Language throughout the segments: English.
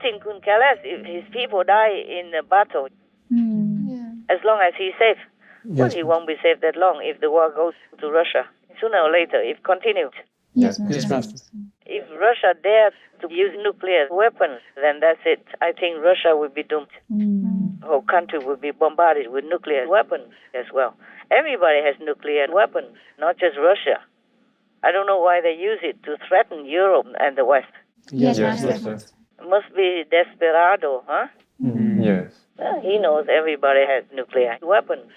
Putin couldn't care less if his people die in the battle, as long as he's safe. Well, he won't be safe that long if the war goes to Russia. Sooner or later, it continues. Yes, Master. If Russia dares to use nuclear weapons, then that's it. I think Russia will be doomed. The whole country will be bombarded with nuclear weapons as well. Everybody has nuclear weapons, not just Russia. I don't know why they use it to threaten Europe and the West. Yes, Master. Must be desperado, huh? Yes. Well, he knows everybody has nuclear weapons.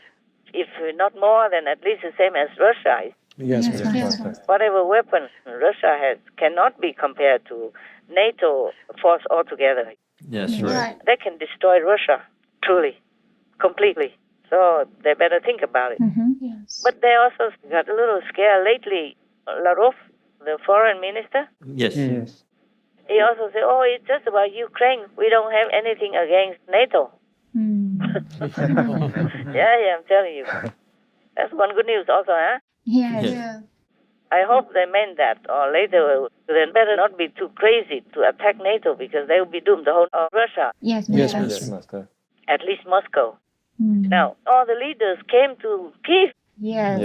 If not more, then at least the same as Russia. Yes, Master. Whatever weapons Russia has cannot be compared to NATO force altogether. Yes, right. They can destroy Russia, truly, completely. So they better think about it. Yes. But they also got a little scared lately. Lavrov, the foreign minister, Yes. he also said, oh, it's just about Ukraine. We don't have anything against NATO. Yeah, I'm telling you. That's one good news also, huh? Yes. I hope they meant that, or later they better not be too crazy to attack NATO because they will be doomed, the whole of Russia, Yes, Yes, Master. Yes, Master. at least Moscow. Now, all the leaders came to Kiev Yes.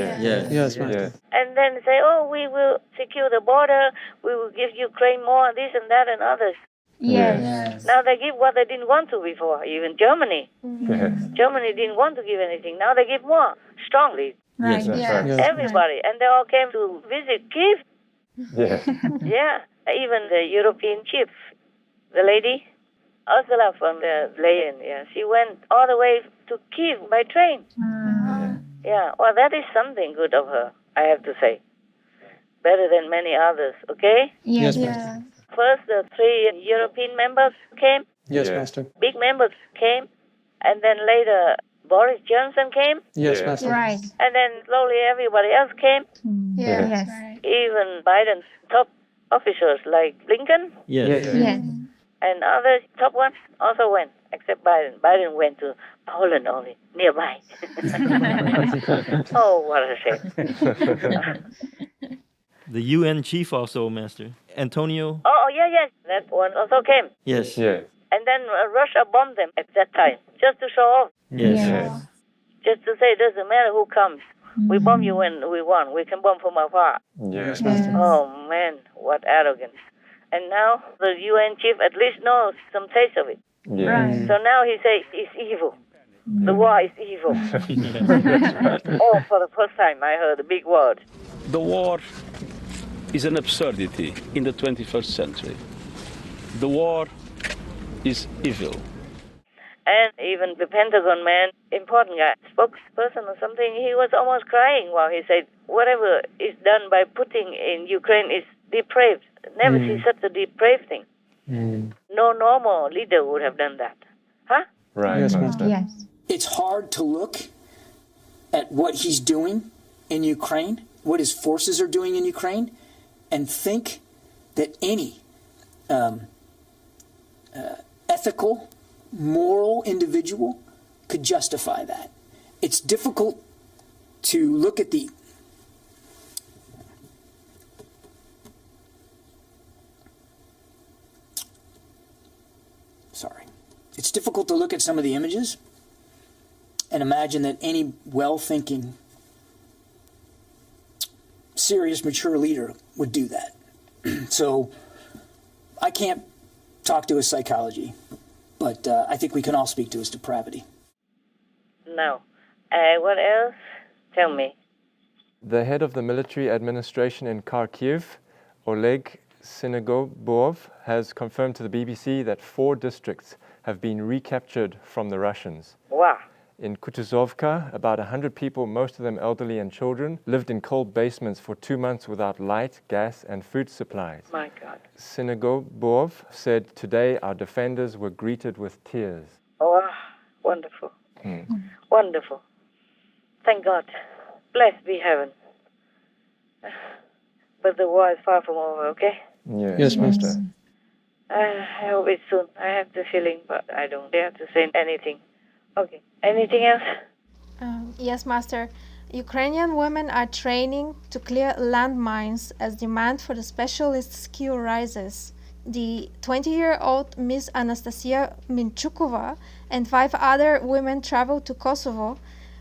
Yes, Master. and then say, oh, we will secure the border, we will give Ukraine more, this and that and others. Yes. Now they give what they didn't want to before, even Germany. Yes. Germany didn't want to give anything. Now they give more, strongly. Right. Yes, that's Yes. right. Yes. Everybody. And they all came to visit Kiev. Yes. Yeah, even the European chief, the lady, Ursula von der Leyen, yeah, she went all the way to Kiev by train. Yeah, well, that is something good of her, I have to say. Better than many others, okay? Yes. Master. First, the 3 European members came, Yes, Yeah. Master. big members came, and then later Boris Johnson came, Yes, Yeah. Master. Right. and then slowly everybody else came, Yes. even Biden's top officials like Blinken Yes. Yes. and other top ones also went, except Biden. Biden went to Poland only, nearby. Oh, what a shame. The UN chief also, Master. Antonio? Oh, yes, that one also came. Yes. Yes. And then Russia bombed them at that time, just to show off, Yes. Yes. just to say it doesn't matter who comes. We bomb you when we want. We can bomb from afar. Yes. Oh, man, what arrogance. And now the UN chief at least knows some taste of it. Yes. So now he says it's evil. The war is evil. Oh, for the first time I heard a big word. The war is an absurdity in the 21st century. The war is evil. And even the Pentagon man, important guy, spokesperson or something, he was almost crying while he said, whatever is done by Putin in Ukraine is depraved. Never see such a depraved thing. No normal leader would have done that. Huh? Right. Yes, Master. Yes. It's hard to look at what he's doing in Ukraine, what his forces are doing in Ukraine, and think that any ethical, moral individual could justify that. It's difficult to look at the It's difficult to look at some of the images and imagine that any well-thinking, serious, mature leader would do that. So I can't talk to his psychology, but I think we can all speak to his depravity. No. What else? Tell me. The head of the military administration in Kharkiv, Oleg Sinogobov, has confirmed to the BBC that 4 districts have been recaptured from the Russians. Wow. In Kutuzovka, about 100 people, most of them elderly and children, lived in cold basements for 2 months without light, gas, and food supplies. My God. Sinogobov said, "Today our defenders were greeted with tears." Oh, wonderful. Wonderful. Thank God. Blessed be heaven. But the war is far from over, okay? Yes, Master. I hope it's soon. I have the feeling, but I don't dare to say anything. Okay. Anything else? Yes, Master. Ukrainian women are training to clear landmines as demand for the specialist skill rises. the 20-year-old Miss Anastasia Minchukova and 5 other women traveled to Kosovo,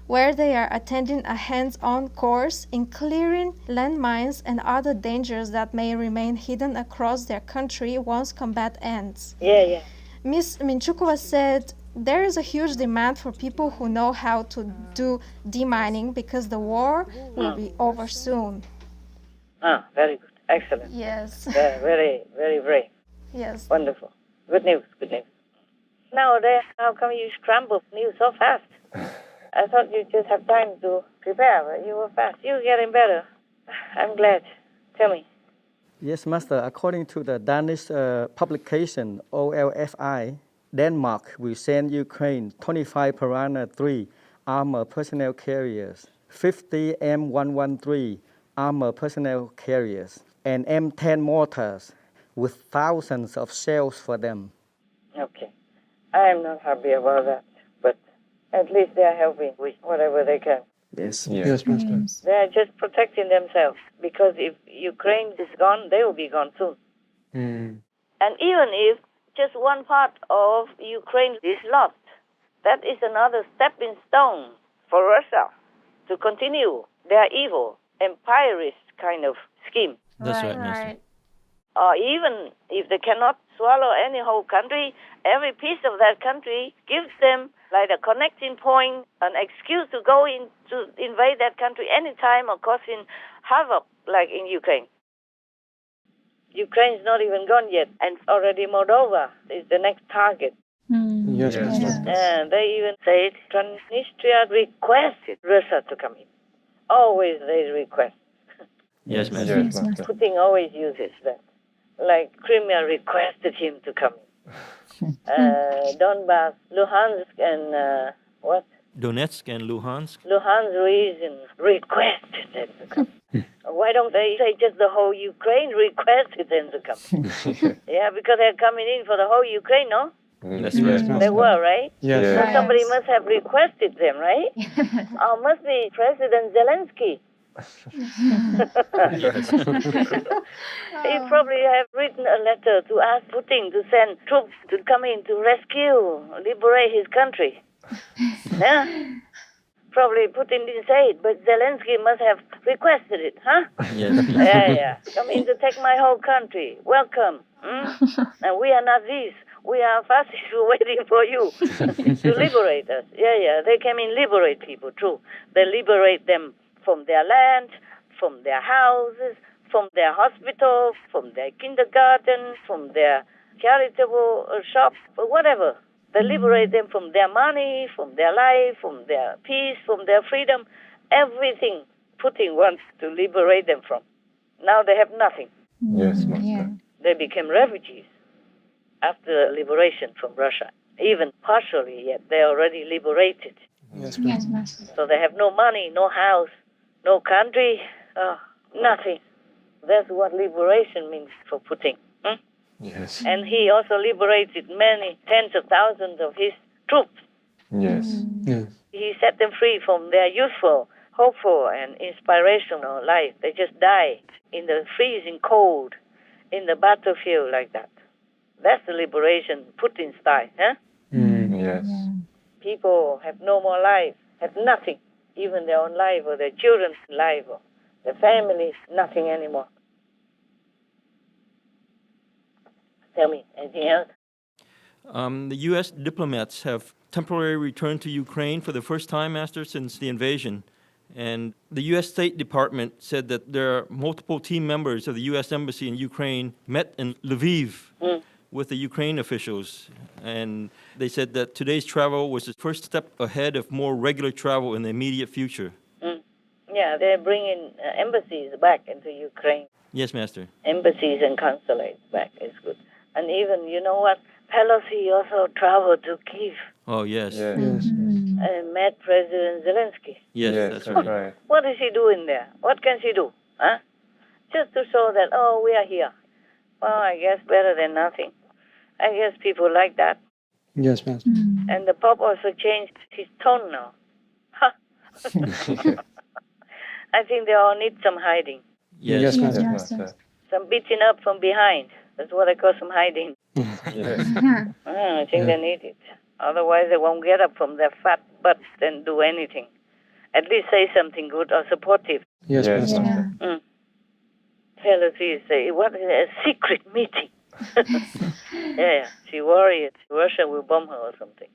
where they are attending a hands-on course in clearing landmines and other dangers that may remain hidden across their country once combat ends. Yeah. Ms. Minchukova said there is a huge demand for people who know how to do demining because the war will be over soon. Very good. Excellent. Yes. Yeah, very, very brave. Yes. Wonderful. Good news. Nowadays, how come you scramble news so fast? I thought you just have time to prepare, but you were fast. You're getting better. I'm glad. Tell me. Yes, Master. According to the Danish publication OLFI, Denmark will send Ukraine 25 Piranha 3 armored personnel carriers, 50 M113 armored personnel carriers, and M10 mortars with thousands of shells for them. Okay. I am not happy about that, but at least they are helping with whatever they can. Yes. Yeah. Yes, Master. They are just protecting themselves, because if Ukraine is gone, they will be gone soon. And even if just one part of Ukraine is lost, that is another stepping stone for Russia to continue their evil, empirist kind of scheme. That's right, Master. Or even if they cannot swallow any whole country, every piece of that country gives them like a connecting point, an excuse to go in to invade that country anytime or causing havoc, like in Ukraine. Ukraine is not even gone yet, and already Moldova is the next target. Yes, Master. And they even said Transnistria requested Russia to come in. Always they request. Yes, Master. Yes, Master. Putin always uses that. Like Crimea requested him to come in. Donbass, Luhansk, and what? Donetsk and Luhansk. Luhansk region requested them to come. Why don't they say just the whole Ukraine requested them to come? Yeah, because they're coming in for the whole Ukraine, no? That's Yes, right. Master. They were, right? Yes. Yeah. So somebody must have requested them, right? Oh, must be President Zelensky. He probably have written a letter to ask Putin to send troops to come in to rescue, liberate his country. Yeah? Probably Putin didn't say it, but Zelensky must have requested it, huh? Yes. Yeah. Come in to take my whole country. Welcome. And we are Nazis. We are fascists waiting for you to liberate us. Yeah. They came in liberate people, true. They liberate them from their land, from their houses, from their hospitals, from their kindergarten, from their charitable shops, or whatever. They liberate them from their money, from their life, from their peace, from their freedom, everything Putin wants to liberate them from. Now they have nothing. Yes, Master. They became refugees after liberation from Russia. Even partially yet, they are already liberated. Yes, Yes, Master. Master. So they have no money, no house, no country, nothing. That's what liberation means for Putin. Yes. And he also liberated many tens of thousands of his troops. Yes. Yes. He set them free from their youthful, hopeful, and inspirational life. They just died in the freezing cold, in the battlefield like that. That's the liberation, Putin style, huh? Yes. People have no more life, have nothing, even their own life or their children's life or their families, nothing anymore. Tell me, anything else? The U.S. diplomats have temporarily returned to Ukraine for the first time, Master, since the invasion. And the U.S. State Department said that there are multiple team members of the U.S. Embassy in Ukraine met in Lviv with the Ukraine officials. And they said that today's travel was the first step ahead of more regular travel in the immediate future. Yeah, they're bringing embassies back into Ukraine. Yes, Master. Embassies and consulates back is good. And even, you know what, Pelosi also traveled to Kyiv Oh, yes. Yeah. Yes. and met President Zelensky. Yes, Yes, that's that's right. right. What is she doing there? What can she do? Huh? Just to show that, oh, we are here. Well, I guess better than nothing. I guess people like that. Yes, Master. And the Pope also changed his tone now. I think they all need some hiding, Yes. Yes, Yes, Master. Master. some beating up from behind. That's what I call some hiding. I think they need it. Otherwise, they won't get up from their fat butts and do anything. At least say something good or supportive. Yes, Master. Tell us, say, what is a secret meeting? She worried Russia will bomb her or something.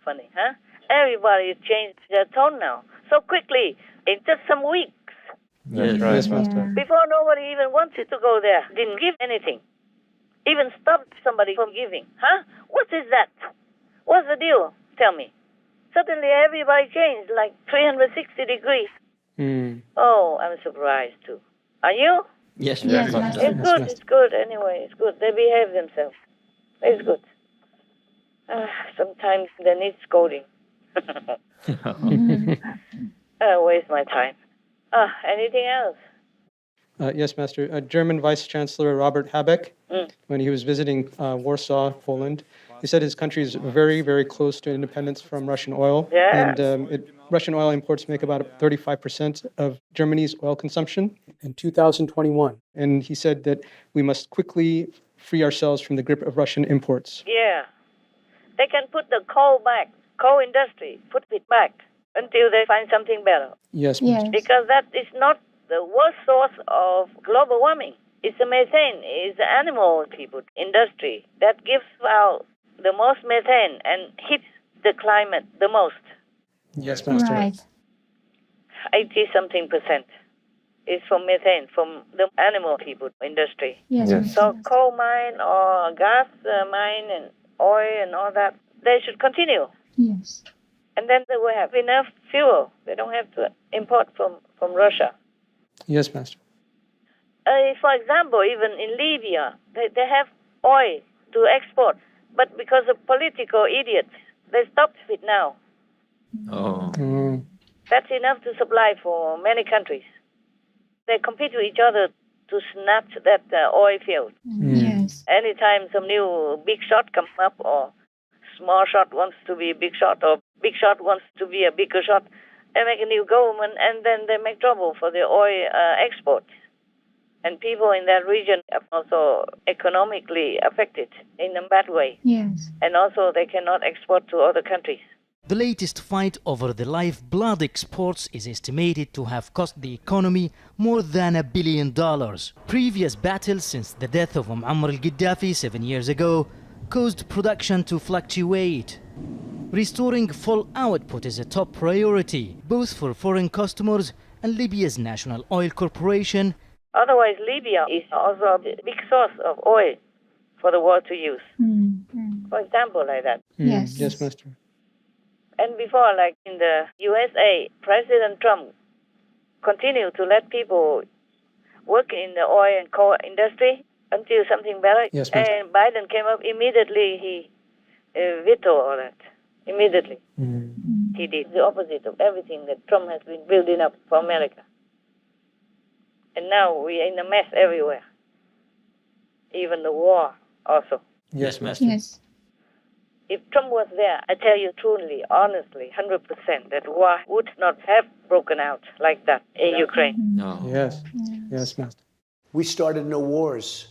Funny, huh? Everybody changed their tone now so quickly in just some weeks. That's right. Yes, Master. Before, nobody even wanted to go there. Didn't give anything. Even stopped somebody from giving. Huh? What is that? What's the deal? Tell me. Suddenly everybody changed like 360 degrees. Oh, I'm surprised too. Are you? Yes, Yes, very much. Master. It's good, it's good anyway. It's good. They behave themselves. It's good. Sometimes they need scolding. Waste my time. Anything else? Yes, Master. German Vice Chancellor Robert Habeck, when he was visiting Warsaw, Poland, he said his country is very, very close to independence from Russian oil. Yeah. And Russian oil imports make about 35% of Germany's oil consumption in 2021. And he said that we must quickly free ourselves from the grip of Russian imports. Yeah. They can put the coal back, coal industry, put it back until they find something better. Yes, Master. Yes. Because that is not the worst source of global warming. It's the methane, it's the animal people industry that gives out the most methane and hits the climate the most. Yes, Master. Right. 80-something% is from methane, from the animal people industry. Yes. Yes. So coal mine or gas mine and oil and all that, they should continue. Yes. And then they will have enough fuel. They don't have to import from Russia. Yes, Master. For example, even in Libya, they have oil to export. But because of political idiots, they stopped it now. Oh. That's enough to supply for many countries. They compete with each other to snatch that oil field. Yes. Anytime some new big shot comes up, or small shot wants to be a big shot, or big shot wants to be a bigger shot, they make a new government, and then they make trouble for the oil export. And people in that region are also economically affected in a bad way. Yes. And also they cannot export to other countries. The latest fight over the lifeblood exports is estimated to have cost the economy more than $1 billion. Previous battles since the death of Muammar al-Gaddafi 7 years ago caused production to fluctuate. Restoring full output is a top priority, both for foreign customers and Libya's National Oil Corporation. Otherwise, Libya is also a big source of oil for the world to use. For example, like that. Yes. Yes, Master. And before, like in the USA, President Trump continued to let people work in the oil and coal industry until something better. Yes, Master. And Biden came up immediately, he vetoed all that. Immediately. He did the opposite of everything that Trump has been building up for America. And now we are in a mess everywhere. Even the war also. Yes, Master. Yes. If Trump was there, I tell you truly, honestly, 100%, that war would not have broken out like that in Ukraine. No. Yes. Yes, Master. We started no wars.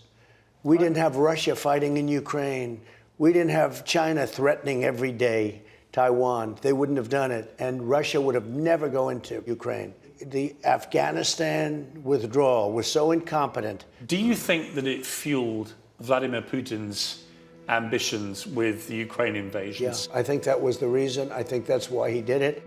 We didn't have Russia fighting in Ukraine. We didn't have China threatening every day Taiwan. They wouldn't have done it. And Russia would have never go into Ukraine. The Afghanistan withdrawal was so incompetent. Do you think that it fueled Vladimir Putin's ambitions with the Ukraine invasion? Yes, I think that was the reason. I think that's why he did it.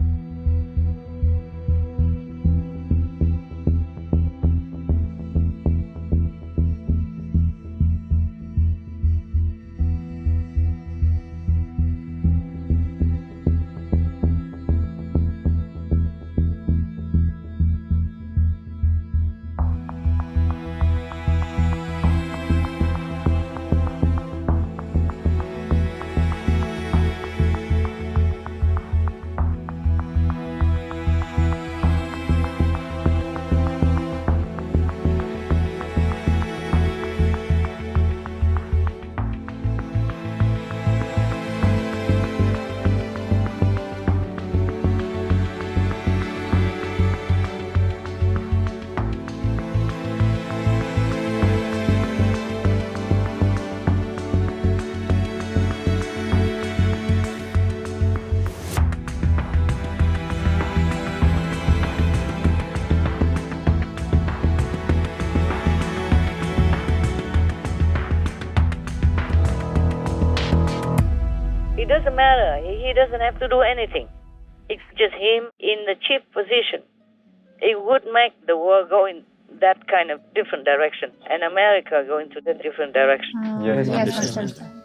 Doesn't matter. He doesn't have to do anything. It's just him in the chief position. It would make the world go in that kind of different direction, and America go into the different direction. Yes, Yes, understand. Master.